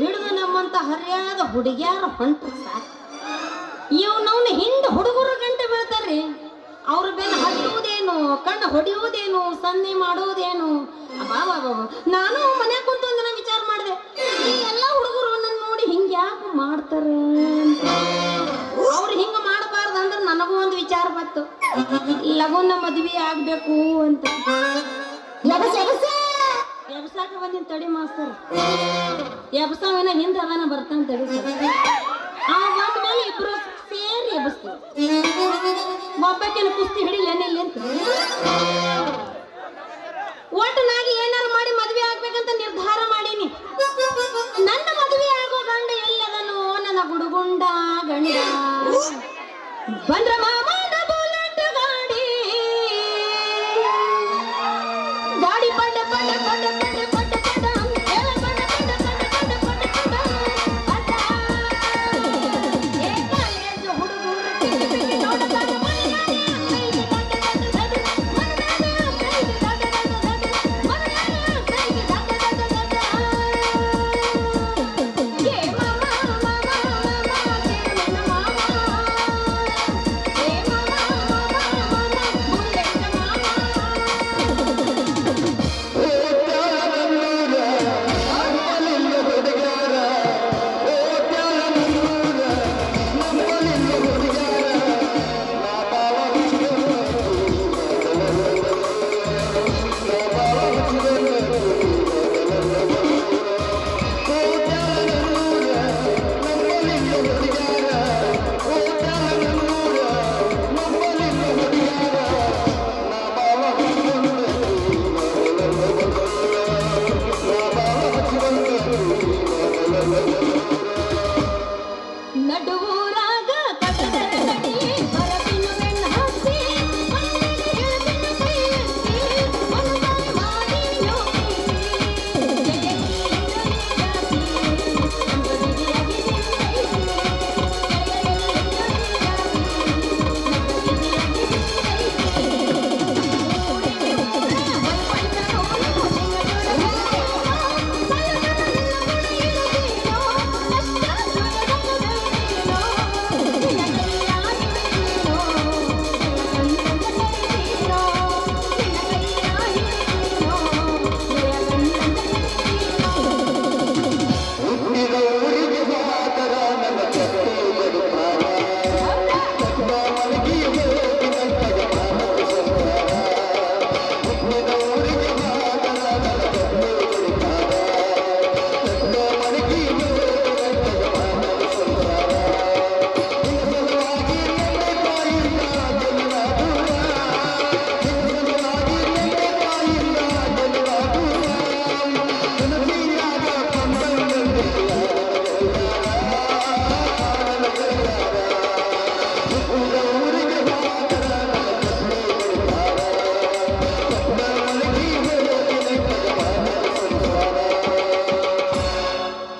ಹಿಡಿದು ನಮ್ಮಂತ ಹರಿಯಾದ ಹುಡುಗಿಯಾರ ಹೊಂಟ್ರ ಸಾಕು. ಇವ್ನವ್ನ ಹಿಂದೆ ಹುಡುಗರು ಗಂಟೆ ಬೀಳ್ತಾರ್ರಿ. ಅವ್ರ ಬೆನ್ನ ಹತ್ತುವುದೇನು, ಕಣ್ಣು ಹೊಡೆಯುವುದೇನು, ಸನ್ನೆ ಮಾಡುವುದೇನು. ನಾನು ಮನೆ ಕುಂತು ಒಂದಿನ ವಿಚಾರ ಮಾಡಿದೆ, ಈ ಎಲ್ಲ ಹುಡುಗರು ನನ್ನ ನೋಡಿ ಹಿಂಗ ಯಾಕೆ ಮಾಡ್ತಾರ. ಅವ್ರು ಹಿಂಗ ಮಾಡಬಾರ್ದು ಅಂದ್ರೆ ನನಗೂ ಒಂದು ವಿಚಾರ ಬಂತು, ಲಗುನ ಮದ್ವಿ ಆಗ್ಬೇಕು ಅಂತ. ಎಬ್ಸಾಕ ಬಂದಿನ ತಡಿ ಮಾಸ್ತರ್, ಎಬ್ಸಾವೇನ ಹಿಂದೆ ಅದನ್ನ ಬರ್ತಾನ ತಡಿ. ಆ ಬಂದ ಮೇಲೆ ಇಬ್ರು ಸೇರಿ ಎಬ್ಸ್ತೀವಿ. ಒಬ್ಬಕ್ಕೆಲ್ಲ ಕುಸ್ತಿ ಹಿಡಿಲೇನಿಲ್ಲ ಅಂತ ಒಟ್ಟನಾಗಿ ಏನಾರು ಮಾಡಿ ಮದ್ವೆ ಆಗ್ಬೇಕಂತ ನಿರ್ಧಾರ ಮಾಡೀನಿ. ನನ್ನ ಮದುವೆ ಆಗೋ ಗಂಡ ಎಲ್ಲದನೋ ನನ್ನ ಗುಡುಗುಂಡ ಗಂಡ. ಬಂದ್ರ ಮಾಮನ ಬುಲೆಟ್ ಗಾಡಿ, ಗಾಡಿ ಪಡ್ಡ ಪಡ್ಡ ಪಡ್ಡ ಪಡ್ಡ ಪಡ್ಡ ಪಡ್ಡ ಹೇಳ ಪಡ್ಡ ಪಡ್ಡ ಪಡ್ಡ ಪಡ್ಡ ಪಡ್ಡ ಪಡ್ಡ ಅಡ್ಡ. ಏ ಕಾಲೇಜು ಹುಡುಗರು ಟಿಕ್ಕಿ ಟಿಕ್ಕಿ ನೋಡ್ತಾರ ಮನೆಯಾಗೆ ಅಂಗೈಗೆ ದಡ್ಡ ದಡ್ಡ ದಡ್ಡ ಮನೆಯಾಗೆ ಅಂಗೈಗೆ ದಡ್ಡ ದಡ್ಡ ದಡ್ಡ ಮನೆಯಾಗೆ ಅಂಗೈಗೆ ದಡ್ಡ ದಡ್ಡ ದಡ್ಡ. ಏ ಮಾಮ ಮಾಮ ಮಾಮ ಕೇಳನ ಮಾಮ, ಏ ಮಾಮ ಮಾಮ ಮಾಮ ಬುಲೆಟ್ ಮಾಮ. ನಡುವೂರಾಗ ಕಟ್ಟದ ಕಡಿ ಬರಪಿನ ಬೆಣ್ಣ ಹಚ್ಚಿ ಮಣ್ಣೆಡೆ ಇಳಿದಿನ ಕೈ ಎತ್ತಿ ಮನದಾಯ ಮಾಡಿ ಯೋಗಿ ಜಯಗಿ ಜಾತಿ ನಂಬದಿಯಾಗಿ ನಿಂತೈತಿ ಜಯಗಿ ಜಾತಿ ನಂಬದಿಯಾಗಿ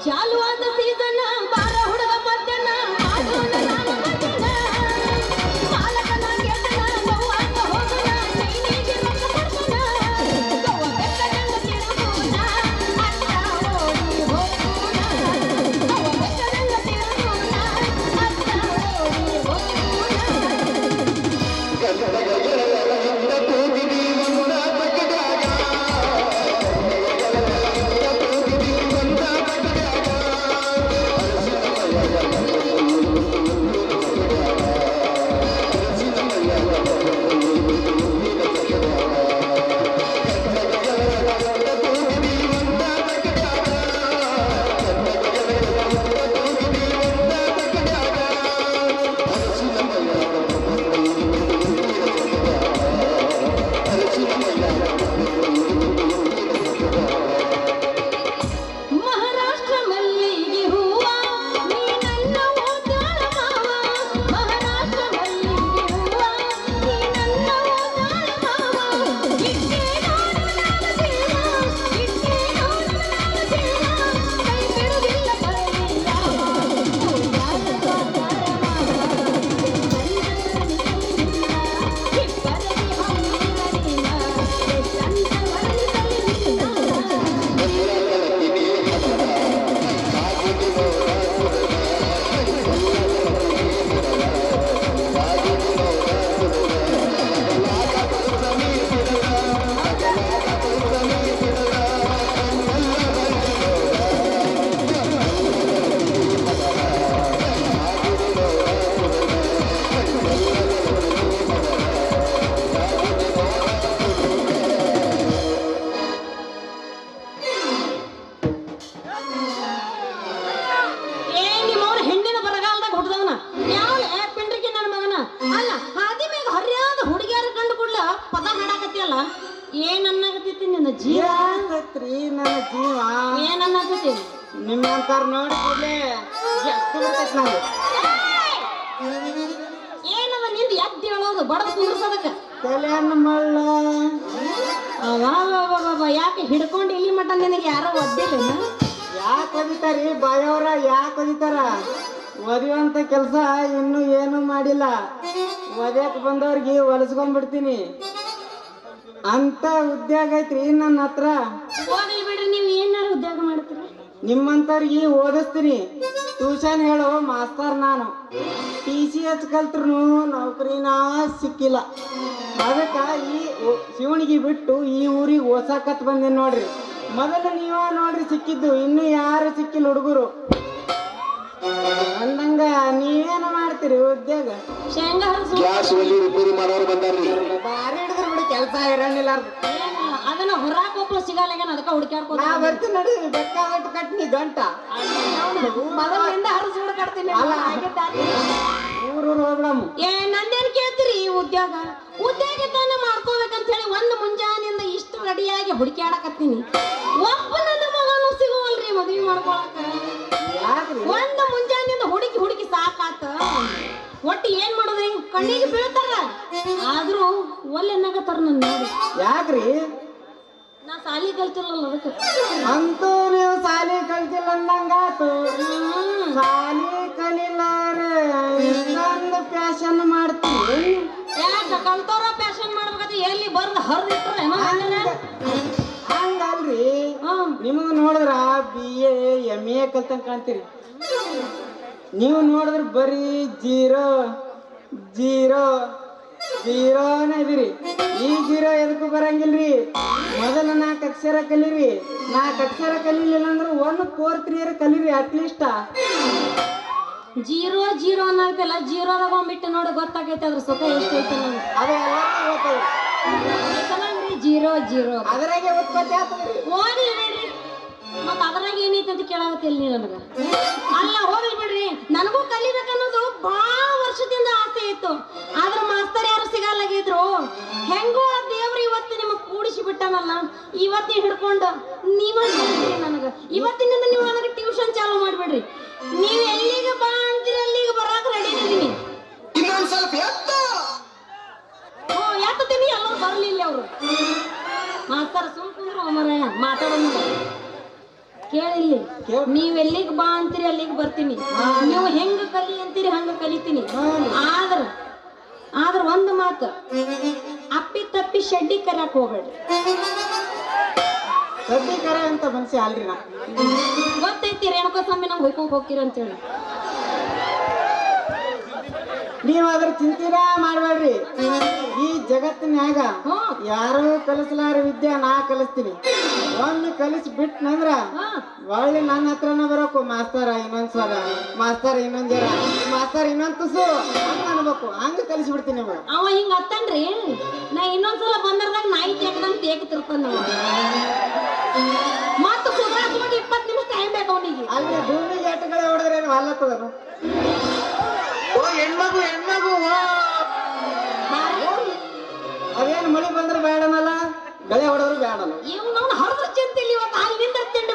ಚಾಲು ಆದ ಸೀಸನ್ ಬಾರ ಹುಡುಗ ಮದ್ದನ ಮಾಡೋಣ ನಾನು ಮದ್ದನ ಮಾಲಕನ ಗೆದ್ದನ ಗೋವಾಕ ಹೋಗನ ಚೈನಿಗೆ ರೊಕ್ಕ ಕೊಡ್ತನ ಗೋವ ಬೆಕ್ಕದಂಗ ತಿರುಗುನ ಅತ್ತ ಓಡಿ ಹೋಗುನ ಗೋವ ಬೆಕ್ಕದಂಗ ತಿರುಗುನ ಅತ್ತ ಓಡಿ ಹೋಗುನ. ಐತ್ರಿ ನನ್ನ ಜೀವ. ಏನನ್ನತೈತಿ ನಿಮ್ಮಂತಾರ ನೋಡಿ ಕೂಡಲೇ ಎಷ್ಟು ಬರ್ತೈತಿ ನಾನು. ಏನದ ನಿಂದ ಎದ್ದು ಹೇಳೋದು ಬಡದ ಕುಂದ್ರಸದಕ್ಕ ತಲೆಯನ್ನು ಮಳ್ಳ ಯಾಕೆ ಹಿಡ್ಕೊಂಡು ಇಲ್ಲಿ ಮಟ ನಿನಗೆ ಯಾರೋ ಒದ್ದಿಲ್ಲ ಯಾಕೆ ಒದಿತಾರಿ ಬಾಯವ್ರ? ಯಾಕೆ ಒದಿತಾರ? ಒದಿಯುವಂತ ಕೆಲಸ ಇನ್ನೂ ಏನು ಮಾಡಿಲ್ಲ. ಒದ್ಯಾಕ ಬಂದವ್ರಿಗೆ ಹೊಲಸ್ಕೊಂಡ್ಬಿಡ್ತೀನಿ ಅಂತ ಉದ್ಯೋಗ ಐತ್ರಿ ನನ್ನ ಹತ್ರ. ಹೋಗಲಿ ಬಿಡ್ರಿ, ನೀವು ಏನಾರು ಉದ್ಯೋಗ ಮಾಡ್ತೀರಿ? ನಿಮ್ಮಂತವ್ರಿಗೆ ಓದಿಸ್ತೀನಿ. ಟ್ಯೂಷನ್ ಹೇಳೋ ಮಾಸ್ತರ್ ನಾನು. TCH ಕಲ್ತ್ರು ನೌಕರಿನ ಸಿಕ್ಕಿಲ್ಲ. ಅದಕ್ಕೆ ಈ ಶಿವಣಿಗೆ ಬಿಟ್ಟು ಈ ಊರಿಗೆ ಓಸಾಕತ್ ಬಂದೇನಿ ನೋಡ್ರಿ. ಮೊದಲು ನೀವ ನೋಡ್ರಿ ಸಿಕ್ಕಿದ್ದು, ಇನ್ನು ಯಾರು ಸಿಕ್ಕಿಲ್ಲ ಹುಡುಗರು. ಅಂದಂಗ ನೀವೇನು ಮಾಡ್ತೀರಿ ಉದ್ಯೋಗ? ಶೇಂಗಾ ಬಾರಿ ಹಿಡಿದ್ರು ಬಿಡಿ, ಕೆಲಸ ಇರಂಗಿಲ್ಲ. ಅದನ್ನ ಹೊರಾಕೊಬ್ರು ಸಿಗಲ್ಲ, ಅದಕ್ಕೆ ಹುಡುಕ್ಯಾಡ್ಕೊ. ನಾ ಬರ್ತೀನಿ ನೋಡಿ, ಬೇಕಾದಟ್ಟು ಕಟ್ನಿ ಗಂಟ ಮೊದಲಿಂದ ಹರಿಸ್ಬಿಡ ಕಟ್ತೀನಿ. ಊರು ಹೋಗ್ಬಿಡಮ್ಮ. ನಂದೇನ್ ಕೇಳ್ತೀರಿ? ಉದ್ಯೋಗ ತಾನ ಮಾಡ್ಕೋಬೇಕಂತ ಹೇಳಿ ಒಂದು ಮುಂಜಾನೆಯಿಂದ ಇಷ್ಟು ರೆಡಿಯಾಗಿ ಹುಡುಕ್ಯಾಡಕತ್ತೀನಿ. ಒಬ್ಬ ನನ್ನ ಮಗನು ಸಿಗುವಲ್ರಿ ಮದ್ವಿ ಮಾಡ್ಕೊಳಕ. ಒಂದು ಮುಂಜಾನೆಯಿಂದ ಹುಡುಕಿ ಸಾಕಾತ. ಒಟ್ಟು ಏನ್ ಮಾಡೋದು? ಕಣ್ಣಿಗೆ ಬೀಳ್ತಾರ, ಆದ್ರೂ ಒಲ್ಲೆನ್ನಾಗತ್ತಾರ ನನ್ನ ನೋಡಿ. ಯಾಕ್ರಿ? ನಾ ಸಾಲಿ ಕಲ್ತಿಲ್ಲಲ್ಲ ಅದಕ್ಕೆ. ಅಂತೂ ನೀವು ಸಾಲಿ ಕಲ್ತಿಲ್ಲ ಅಂದಂಗಾತು. ಸಾಲಿ ಕಲಿಲಾರೆ ಇನ್ನೊಂದು ಫ್ಯಾಷನ್ ಮಾಡ್ತೀವಿ. ಯಾಕೆ ಕಲ್ತವ್ರ ಫ್ಯಾಷನ್ ಮಾಡ್ಬೇಕಂತ ಎಲ್ಲಿ ಬರ್ದು ಹರಿದಿಟ್ರೆ ಹಂಗಲ್ರಿ. ನಿಮಗ್ ನೋಡಿದ್ರ BA MA ಕಲ್ತಂಗ ಕಾಣ್ತೀರಿ. ನೀವು ನೋಡಿದ್ರ ಬರೀ ಜೀರೋನೇ ಇದೀರಿ. ಈ ಜೀರೋ ಎದಕ್ಕೂ ಬರಂಗಿಲ್ರಿ. ಮೊದಲ 4 ಅಕ್ಷರ ಕಲೀರಿ. 4 ಅಕ್ಷರ ಕಲೀಲಿಲ್ಲ ಅಂದ್ರೆ 1 4 3 ಕಲೀರಿ ಅಟ್ಲೀಸ್ಟ್. ಜೀರೋ ಅನ್ನೋದಲ್ಲ, ಜೀರೋದಾಗ ಒಂಬಿಟ್ಟು ನೋಡಿ ಗೊತ್ತಾಗೈತೆ ಅದ್ರ ಸುಖ ಎಷ್ಟೈತೆ ಅನ್ನೋದು. ಜೀರೋ ಅದರಾಗೆ ಉತ್ಪತ್ತಿ ಆಗ್ತದ್ರಿ. ಹೋಗ್ಲಿ ಬಿಡ್ರಿ, ಮತ್ತ ಅದ್ರಾಗ ಏನೈತೆ ಅಂತ ಕೇಳಾಗತ್ತಿಲ್ಲ ನೀ ನನಗ. ಅಲ್ಲ ಹೋಗ್ಲಿ ಬಿಡ್ರಿ, ನನಗೂ ಕಲಿಬೇಕನ್ನೋದು ಬಹಳ ವರ್ಷದಿಂದ ಆಸೆ ಇತ್ತು. ಆದ್ರ ಮಾಸ್ತರ್ ಯಾರು ಸಿಗಲ್ಲಾಗಿದ್ರು. ಹೆಂಗೋ ಆ ದೇವ್ರು ಇವತ್ತು ನಿಮಗ್ ಕೂಡಿಸಿ ಬಿಟ್ಟನಲ್ಲ. ಇವತ್ತೇ ಹಿಡ್ಕೊಂಡು ನೀವ ನನಗ ಇವತ್ತಿನಿಂದ ನೀವು ನನಗೆ ಟ್ಯೂಷನ್ ಚಾಲು ಮಾಡ್ಬಿಡ್ರಿ. ನೀವ್ ಎಲ್ಲಿಗೆ ಬಾ ಅಂತೀರ ಅಲ್ಲಿಗೆ ಬರಾಕ ರೆಡಿ ಇದೀನಿ. ಇನ್ನೊಂದ್ ಸ್ವಲ್ಪ ಎತ್ತೀನಿ. ಎಲ್ಲರೂ ಬರ್ಲಿಲ್ಲ ಅವ್ರು ಮಾಸ್ತರ್ ಸುಮ್ಕುಂದ್ರು ಮರಾಯ ಮಾತಾಡೋಣ. ಕೇಳಿಲ್ಲಿ, ನೀವ್ ಎಲ್ಲಿಗೆ ಬಾ ಅಂತೀರಿ ಅಲ್ಲಿಗೆ ಬರ್ತೀನಿ. ನೀವು ಹೆಂಗ ಕಲಿ ಅಂತೀರಿ ಹಂಗ ಕಲಿತೀನಿ. ಆದ್ರ ಒಂದು ಮಾತು, ಅಪ್ಪಿ ತಪ್ಪಿ ಶೆಡ್ಡಿ ಕರ್ಯಾಕ್ ಹೋಗ್ಬೇಡ್ರಿ. ಶೆಡ್ಡಿ ಕರ ಅಂತ ಮನ್ಸಿ ಅಲ್ರಿ. ನಾ ಗೊತ್ತೈತಿ ರೇಣುಕಾ ಸ್ವಾಮಿ ನಂಗೆ ಹೊಯ್ಕೊಂಡ್ ಹೋಗ್ತೀರ ಅಂತೇಳಿ. ನೀವ್ ಅದ್ರ ಚಿಂತಿನ ಮಾಡ್ಬೇಡ್ರಿ. ಈ ಜಗತ್ತಿನ್ಯಾಗ ಯಾರು ಕಲಿಸಲಾರ ವಿದ್ಯೆ ನಾ ಕಲಿಸ್ತೀನಿ. ಒಮ್ಮೆ ಕಲಿಸಿ ಬಿಟ್ನಂದ್ರ ಒಳ್ಳೆ ನನ್ನ ಹತ್ರನ ಬರಬೇಕು. ಮಾಸ್ತರ ಇನ್ನೊಂದ್ಸಲ, ಮಾಸ್ತರ್ ಇನ್ನೊಂದ್ ಜರ, ಮಾಸ್ತರ್ ಇನ್ನೊಂದ್ ತುಸು ಹಂಗ ಅನ್ಬೇಕು. ಹಂಗ ಕಲಿಸಿ ಬಿಡ್ತೀನಿ. ಅವ ಹಿಂಗ ಹತ್ತನ್ರಿ. ನಾ ಇನ್ನೊಂದ್ಸಲ ಬಂದರ್ದಾಗ ನಾಯಿ ತೇಕದಂಗ ತೇಕ ತಿರ್ಕೊಂಡ ಮತ್ತ ಸುಧಾರಿಸ್ಕೊಂಡು 20 ನಿಮಿಷ ಟೈಮ್ ಬೇಕು ಅವನಿಗೆ. ಅಲ್ಲಿ ಭೂಮಿಗೆ ಎಟ್ಟುಗಳೇ ಹೊಡೆದ್ರೆ ಏನು ಅಲ್ಲತ್ತದನು? ಹೆಣ್ಮಗು ಅದೇನು ಮಳಿ ಬಂದ್ರೆ ಬೇಡನಲ್ಲ, ಗಳೆ ಹೊಡೆದ್ರು ಬೇಡಲ್ಲ. ಇವ್ ನಾವು ಹರಿದ್ರ ಚಿಂತಿಲ್ಲ. ಇವತ್ತು ಅಲ್ಲಿಂದ ತಿಂಡಿ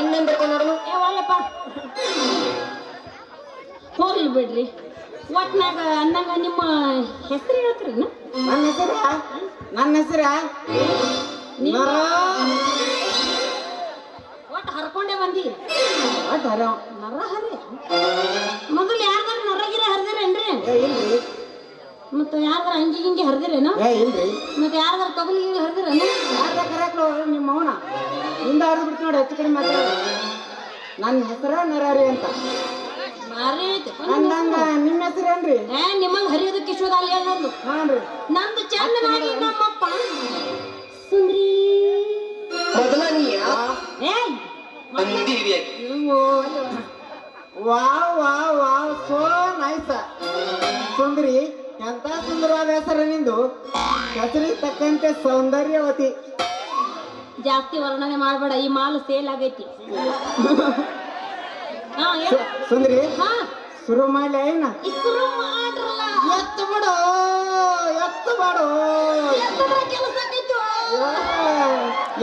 ಇನ್ನೇನ್ ಬೇಕು ನೋಡಲು? ಒಳ್ಳಪ್ಪ ಹೋಗ್ಲಿ ಬಿಡ್ರಿ. ಒಟ್ನಾಗ ಅಂದಂಗ ನಿಮ್ಮ ಹೆಸರು ಹೇಳ್ತೀರಿ? ನನ್ನ ಹೆಸರ ಒಟ್ಟು ಹರ್ಕೊಂಡೆ ಬಂದಿ. ನರ ಹರಿ ಮೊದಲು ಯಾರ್ದಾರ ನರಗಿರ ಹರಿದಿರೇನ್ರಿ? ಇಲ್ರಿ. ಮತ್ತೆ ಯಾರ್ದಾರ ಅಂಗಿ ಗಿಂಗಿ ಹರಿದಿರೇನು? ಇಲ್ರಿ. ಮತ್ತೆ ಯಾರ್ದಾರ ತೊಗಲಿಗೆ ಹರಿದಿರೇನು? ಯಾರ್ದಾರ ಕರೆಕ್ಟ್ ನಿಮ್ಮ ಅವನ ಹಿಂದ ಹರಿದು ಬಿಟ್ಟು ನೋಡಿ. ಹೆಚ್ಚು ಕಡೆ ಮಾತಾಡ. ನನ್ನ ಹೆಸರ ನರಾರಿ ಅಂತ. ಅಂದಂಗ ನಿಮ್ಮ ಹೆಸರೇನ್ರಿ? ನಿಮ್ಮಂಗ ಹರಿಯೋದಕ್ಕೆ ಇಷ್ಟೋದ ಅಲ್ಲಿ ನಂದು. ಹಾನ್ರಿ. ನಂದು ಚಂದ ಮಾಡಿ ನಮ್ಮಪ್ಪ ಸುಂದ್ರಿ ವಾವ್ ಸೋ ನೈಸ್. ಸುಂದರಿ, ಎಂತ ಸುಂದರವಾದ ಹೆಸರು ನಿಂದು. ಹೆಸರಿಗೆ ತಕ್ಕಂತೆ ಸೌಂದರ್ಯವತಿ. ಜಾಸ್ತಿ ವರ್ಣನೆ ಮಾಡ್ಬೇಡ, ಈ ಮಾಲ್ ಸೇಲ್ ಆಗೈತಿ. ಸುಂದರಿ, ಶುರು ಮಾಡ್ಲಿ ಏನ? ಶುರು ಮಾಡ್ರಲ್ಲ. ಎತ್ತು ಬಿಡು ಕೆಲಸ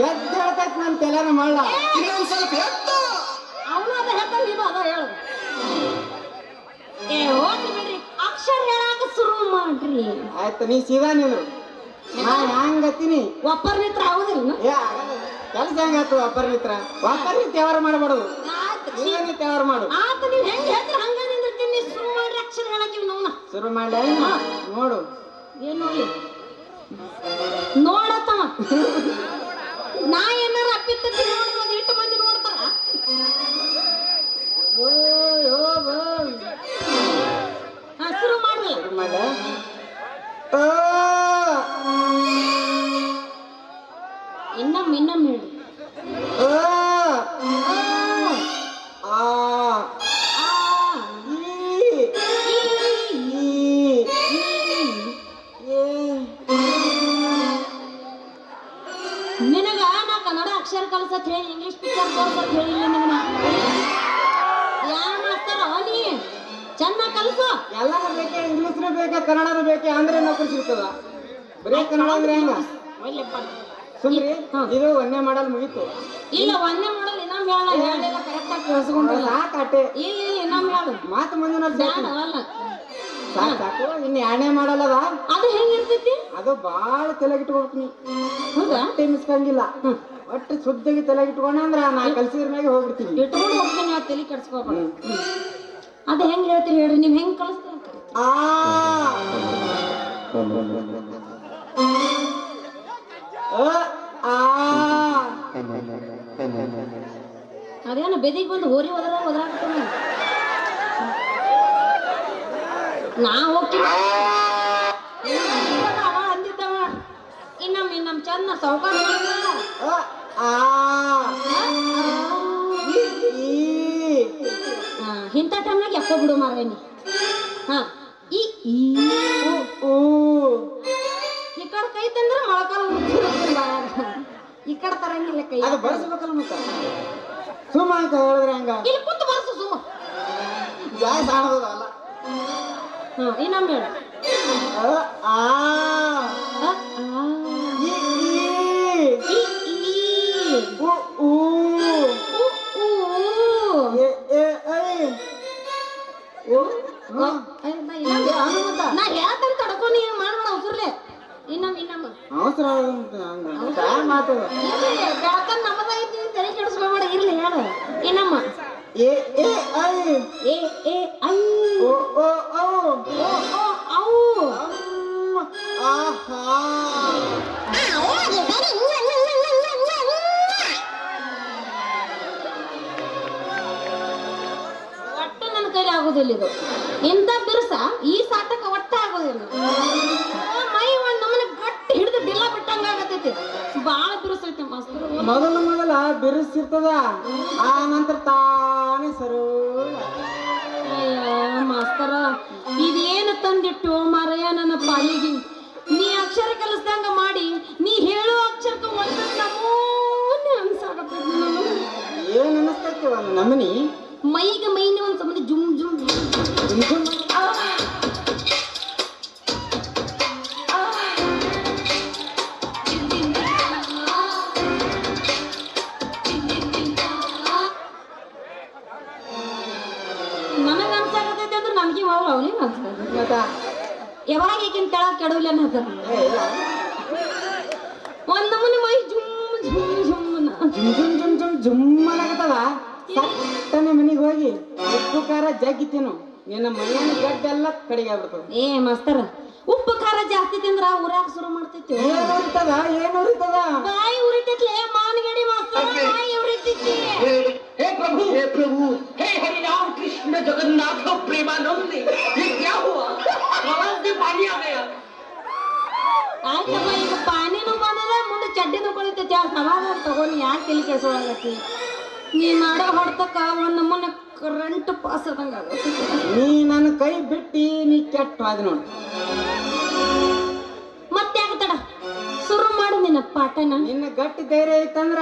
ಎದ್ದು ಹೇಳ್ತೈತಿ ನನ್ನ ತಲೆನ ಮಳ್ಳ. ಇನ್ನೊಂದ್ ಸ್ವಲ್ಪ ಎತ್ತು. ಅವನು ಅದ ಹೇಳ್ತಾನೆ, ನೀನು ಅದ ಹೇಳು. ಹೋಗ್ಲಿ ಬಿಡ್ರಿ, ಅಕ್ಷರ ಹೇಳಾಕ ಶುರು ಮಾಡ್ರಿ. ಆಯ್ತು, ನೀ ಸೀದಾ ನೀನು. ನಾ ಹೆಂಗ್ ಹತ್ತೀನಿ ಒಪ್ಪರ್ನಿತ್ರ ಆಗುದಿಲ್ಲ. ಕೆಲಸ ಹೆಂಗಾತು? ಅಪರಿತ್ರ ವ್ಯಾಪಾರ ಮಾಡಬಾರ್ದು. ನೀವೇನೇ ತಯಾರು ಮಾಡು. ಆತ ನೀವ್ ಹೆಂಗ್ ಹೇಳ್ತೀರ ಹಂಗ ನಿಂದಿರ್ತೀನಿ. ಶುರು ಮಾಡ್ರಿ, ಅಕ್ಷರ ಹೇಳಕ್ಕೆ ನೋವು ಶುರು ಮಾಡ್ಲ ನೋಡು. ಏನ್ ನೋಡಿ ನೋಡತ್ತವ. ನಾ ಏನಾರ ಅಪ್ಪಿತ್ತತ್ತಿ ನೋಡ್ಬೋದು, ಇಟ್ಟು ಮಂದಿ ನೋಡ್ತಾರ. ಹಾ, ಶುರು ಮಾಡ್ರಿ. ಶುರು ಮಾಡ್ಲ. ಇನ್ನೊಮ್ಮೆ ಹೇಳಿ. ನಿನಗ ನಾ ಕನ್ನಡ ಅಕ್ಷರ ಕಲ್ಸತ್ ಹೇಳಿ, ಇಂಗ್ಲಿಷ್ ಪಿಕ್ಚರ್ ಕಲ್ಸತ್ ಹೇಳಿಲ್ಲ ನಿನ್ನ. ಯಾರು ಮಾಡ್ತಾರ ನೀ? ಚೆನ್ನಾಗಿ ಕಲ್ಸು. ಎಲ್ಲಾನು ಬೇಕೆ, ಇಂಗ್ಲಿಷ್ನು ಬೇಕೆ, ಕನ್ನಡನು ಬೇಕೆ, ಅಂದ್ರೆ ನೌಕರಿ ಸಿಗ್ತದ. ಬರೀ ಕನ್ನಡ ಅಂದ್ರೆ ಹೆಂಗ? ಸುಮ್ರಿ ಇದು ಒಂದೇ ಮಾಡಲ್ ಮುಗೀತು. ಇಲ್ಲ, ಒಂದೇ ಮಾಡಲ್ ಇನ್ನೊಮ್ಮೆ ಹೇಳಿಲ್ಲ, ಕರೆಕ್ಟ್ ಆಗಿ ಕೇಳಿಸ್ಕೊಂಡ್ರಲ್ಲ. ಸಾಕಾಟೆ. ಇಲ್ಲ ಇನ್ನೊಮ್ಮೆ ಹೇಳು. ಮಾತು ಮುಂದಿನ ಬ್ಯಾಡ ಅಲ್ಲ. ಸಾಕು. ಇನ್ನು ಎರಡನೇ ಮಾಡಲ್ಲದ. ಅದು ಹೆಂಗಿರ್ತೈತಿ? ಅದು ಬಾಳ ತಲೆಗಿಟ್ಕೋಬೇಕು ನೀ. ಹೌದಾ? ಹೊಟ್ಟೆ ಮಿಸ್ಕಂಗಿಲ್ಲ. ಒಟ್ಟು ಶುದ್ಧಾಗಿ ತಲೆಗಿಟ್ಕೊಂಡ ಅಂದ್ರ ನಾ ಕಲ್ಸಿದ್ರ ಮ್ಯಾಗೆ ಹೋಗ್ಬಿಡ್ತೀನಿ. ಇಟ್ಕೊಂಡು ಹೋಗ್ತೀನಿ, ಆ ತಲೆ ಕೆಡ್ಸ್ಕೋಬೇಡ. ಅದು ಹೆಂಗ್ ಹೇಳ್ತೀರಿ ಹೇಳ್ರಿ, ನೀವ್ ಹೆಂಗ್ ಕಳಿಸ್ತೀರ? ಅದೇನ ಬೆದಿಗೆ ಬಂದು ಹೋರಿ ಒದರಾಕತ್ತ. ನಾ ಹೋಗ್ತೀನಿ ಅವ ಅಂದಿದ್ದವ. ಇನ್ನೊಮ್ಮೆ ಚಂದ ಸೌಕಾರ ಇಂಥ ಟೈಮ್ನಾಗ ಎಕ್ಕೋ ಬಿಡು ಮಾರೇನಿ. ಹಾ, ಈ ಕಡೆ ಕೈ ತಂದ್ರೆ ಮೊಳಕಾಲ ಈ ಕಡೆ ತರಂಗಿಲ್ಲ ಕೈ. ಅದು ಬರ್ಸ್ಬೇಕಲ್ಲ ಮತ್ತ. ಸುಮ್ಮ ಅಂತ ಹೇಳಿದ್ರೆ ಹಂಗ ಇಲ್ಲಿ ಕೂತು ಬರ್ಸು ಸುಮ್ಮ. ಜಾಸ್ತಿ ಆಡೋದಲ್ಲ. ಹಾ, ಇನ್ನೊಮ್ಮೆ ಹೇಳು. ನಾ ಹೇಳ್ತಾನೆ ತಡ್ಕೊ, ನೀ ಮಾಡ್ಬೇಡ ಅವಸರ್ಲೆ. ಇನ್ನೊಮ್ಮೆ ಅವಸರ ಮಾತದ. ಬೆಳಕನ್ ನಮ್ಮದೈತಿ, ತಲೆ ಕೆಡಿಸ್ಕೋಬೇಡ. ಇರ್ಲಿ ಹೇಳು ಇನ್ನಮ್ಮ. ಎ ಎ ಐ ಎ ಎ ಐ ಓ ಓ ಓ ಓ ಓ ಔ. ಆಹಾ, ಒಟ್ಟು ನನ್ನ ಕೈಲಿ ಆಗುದಿಲ್ಲ ಇದು. ಇಂಥ ಬಿರುಸ ಈ ಸಾಟಕ ಒಟ್ಟ ಆಗೋದಿಲ್ಲ. ಮೈ ಒಂದ್ ನಮ್ಮನೆ ಗಟ್ಟಿ ಹಿಡಿದು ಡಿಲ್ಲ ಬಿಟ್ಟಂಗ ಆಗತೈತಿ. ಬಾಳ ಬಿರುಸೈತಿ ಮಸ್ತ್. ಮೊದಲ ಬಿರುಸಿರ್ತದ, ಆ ನಂತರ ತಾನೇ ಸರು. ಅಯ್ಯ ಮಾಸ್ತರ, ಇದೇನು ತಂದಿಟ್ಟು ಮಾರಯ್ಯ ನನ್ನ ಪಾಲಿಗೆ. ನೀ ಅಕ್ಷರ ಕಲಿಸ್ದಂಗ ಮಾಡಿ, ನೀ ಹೇಳೋ ಅಕ್ಷರಕ್ಕೆ ಒಂದು ನಮೂನೆ ಅನ್ಸಾಕತ್ತೈತಿ. ಏನ್ ಅನಿಸ್ತೈತಿ ಒಂದು ನಮನಿ. ಮೈಗೆ ಮೈನಿ ಒಂದ್ ಸಮನೆ ಜುಮ್ ಜುಮ್ ನನಗ ಅನ್ಸಾಕತೈತಿ ಅಂದ್ರೆ ನನಗೆ ಮೊದಲು ಅವನಿಗೆ ಅನ್ಸಾಕತೈತಿ. ಯಾವಾಗ ಈಗಿನ ಕೆಳಗೆ ಕೆಡವಿಲ್ಲ ಅನ್ನೋದು ಒಂದ್ ನಮೂನಿ ಮೈ ಜುಮ್ ಜುಮ್ ಜುಮ್ ಜುಮ್ಮನಾಗತ್ತದ. ಸಟ್ಟನೆ ಮನಿಗೆ ಹೋಗಿ ಉಪ್ಪು ಖಾರ ಜಗ್ಗಿತೀನು, ನಿನ್ನ ಮನೆಯ ಗಡ್ಡೆಲ್ಲ ಕಡೆಗೆ ಆಗ್ಬಿಡ್ತದ. ಏ ಮಾಸ್ತರ, ಉಪ್ಪು ಖಾರ ಜಾಸ್ತಿ ತಿಂದ್ರ ಊರಾಗ ಶುರು ಮಾಡ್ತೈತಿ. ಏನು ಉರಿತದ ಬಾಯಿ ಉರಿತೈತ್ಲೆ ಮಾನಗಡಿ ಮಾಸ್ತರ, ಬಾಯಿ ಉರಿತೈತಿ. हे प्रभु हे हरि राम कृष्ण जगन्नाथ प्रेमानंद, ये क्या हुआ? आवाज में पानी आ गया. ಆಯ್ತಪ್ಪ, ಈಗ ಪಾನಿನೂ ಬಂದದ, ಮುಂದೆ ಚಡ್ಡಿನೂ ಕೊಳಿತೈತಿ. ಆ ಸಮಾಧಾನ ತಗೊಂಡು ಯಾಕೆ ತಲೆ ಕೆಡಿಸೋಳಗತ್ತಿ? ನೀ ಮಾಡೋ ಹೊಡ್ತಕ್ಕ ಒಂದ್ ನಮ್ಮನ್ನ ಕರೆಂಟ್ ಪಾಸ್ ಆದಂಗ ಆಗತ್ತೆ. ನೀ ನನ್ನ ಕೈ ಬಿಟ್ಟಿ ನೀ ಕೆಟ್ಟ ಅದ ನೋಡು. ಮತ್ತೆ ಆಗ್ತಡ ಶುರು ಮಾಡು ನಿನ್ನ ಪಾಠನ. ನಿನ್ನ ಗಟ್ಟಿ ಧೈರ್ಯ ಐತಂದ್ರ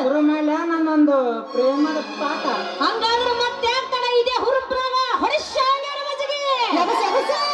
ಶುರು ಮಾಡ್ಲ ನನ್ನೊಂದು ಪ್ರೇಮದ ಪಾಠ. ಹಂಗಾದ್ರೆ ಮತ್ತೆ